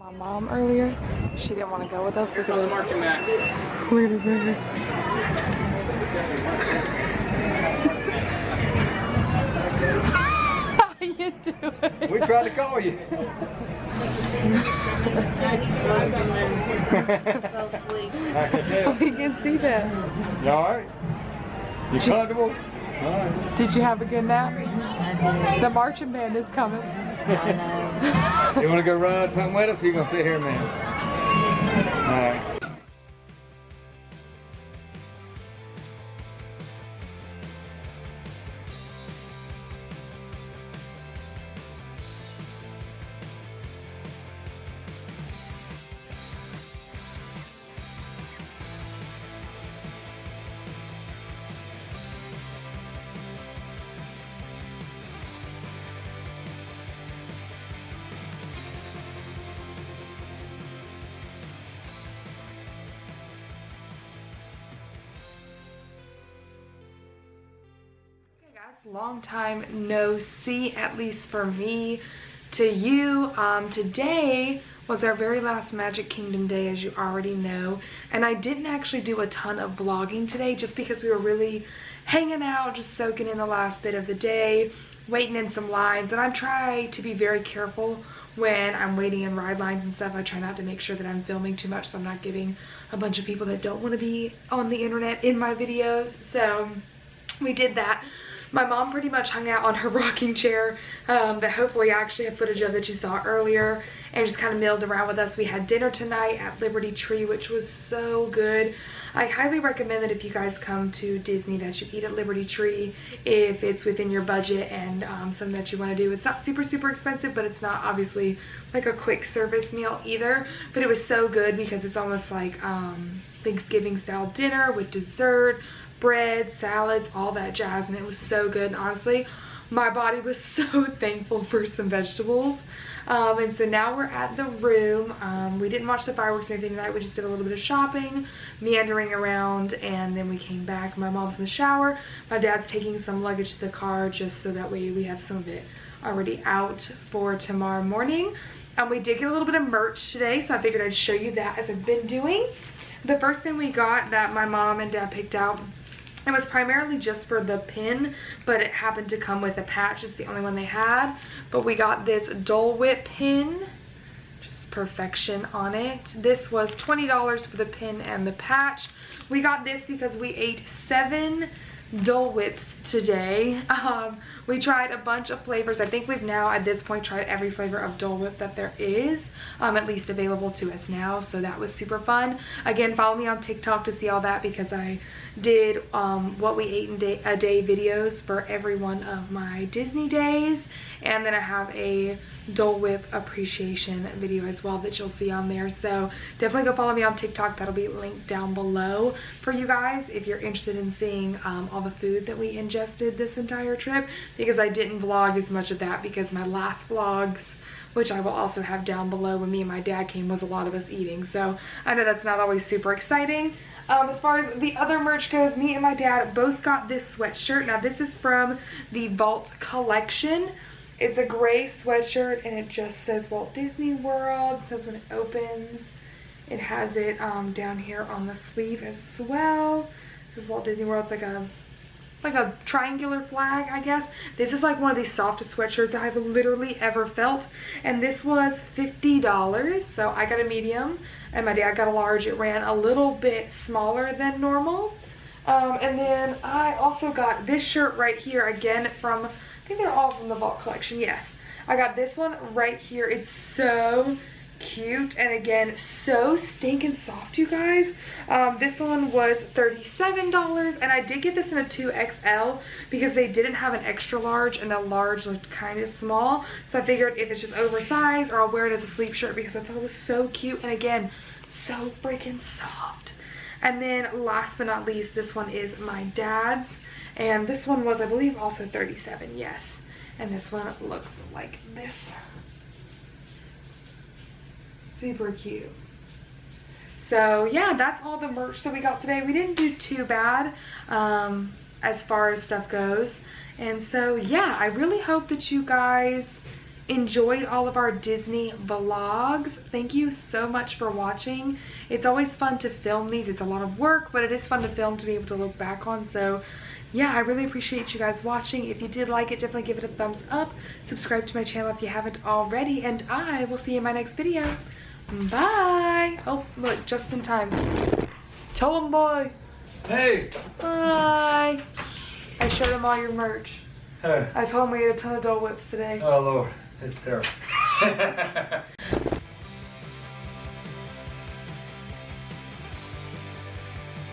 My mom earlier, she didn't want to go with us. Look at this. Look at this right here. How you doing? We tried to call you. Fell asleep. We can see that. You alright? You comfortable? Alright. Did you have a good nap? I did. The marching band is coming. I know. You want to go run something with us or you going to sit here, man? Alright. Long time no see, at least for me to you. Today was our very last Magic Kingdom day, as you already know, and I didn't actually do a ton of vlogging today just because we were really hanging out, just soaking in the last bit of the day, waiting in some lines. And I try to be very careful when I'm waiting in ride lines and stuff. I try not to make sure that I'm filming too much so I'm not giving a bunch of people that don't want to be on the internet in my videos. So we did that. My mom pretty much hung out on her rocking chair that hopefully I actually have footage of that you saw earlier, and just kind of milled around with us. We had dinner tonight at Liberty Tree, which was so good. I highly recommend that if you guys come to Disney that you eat at Liberty Tree if it's within your budget and something that you want to do. It's not super expensive, but it's not obviously like a quick service meal either. But it was so good because it's almost like Thanksgiving style dinner with dessert, bread, salads, all that jazz, and it was so good. And honestly, my body was so thankful for some vegetables. And so now we're at the room. We didn't watch the fireworks or anything tonight. We just did a little bit of shopping, meandering around, and then we came back. My mom's in the shower. My dad's taking some luggage to the car just so that way we have some of it already out for tomorrow morning. We did get a little bit of merch today, so I figured I'd show you that as I've been doing. The first thing we got that my mom and dad picked out, it was primarily just for the pin, but it happened to come with a patch. It's the only one they had. But we got this Dole Whip pin, just perfection on it. This was $20 for the pin and the patch. We got this because we ate 7 Dole Whips today. We tried a bunch of flavors. I think we've now at this point tried every flavor of Dole Whip that there is, at least available to us now, so that was super fun. Again, follow me on TikTok to see all that because I did what we ate in a day videos for every one of my Disney days, and then I have a Dole Whip appreciation video as well that you'll see on there. So definitely go follow me on TikTok. That'll be linked down below for you guys if you're interested in seeing all the food that we ingested this entire trip, because I didn't vlog as much of that because my last vlogs, which I will also have down below when me and my dad came, was a lot of us eating. So I know that's not always super exciting. As far as the other merch goes, me and my dad both got this sweatshirt. Now this is from the Vault collection. It's a gray sweatshirt and it just says Walt Disney World. It says when it opens. It has it down here on the sleeve as well. It says Walt Disney World. It's like a triangular flag, I guess. This is like one of the softest sweatshirts I've literally ever felt, and this was $50. So I got a medium and my dad got a large. It ran a little bit smaller than normal. And then I also got this shirt right here, again from, I think they're all from the Vault collection. Yes, I got this one right here. It's so cute, and again, so stinking soft, you guys. This one was $37, and I did get this in a 2XL because they didn't have an extra large, and the large looked kind of small. So I figured if it's just oversized, or I'll wear it as a sleep shirt because I thought it was so cute, and again, so freaking soft. And then last but not least, this one is my dad's, and this one was, I believe, also $37. Yes, and this one looks like this. Super cute. So yeah, that's all the merch that we got today. We didn't do too bad as far as stuff goes. And so yeah, I really hope that you guys enjoyed all of our Disney vlogs. Thank you so much for watching. It's always fun to film these. It's a lot of work, but it is fun to film, to be able to look back on. So yeah, I really appreciate you guys watching. If you did like it, definitely give it a thumbs up. Subscribe to my channel if you haven't already, and I will see you in my next video. Bye. Oh, look, just in time. Tell him bye. Hey. Bye. I showed him all your merch. Hey. I told him we had a ton of Dole Whips today. Oh Lord, it's terrible.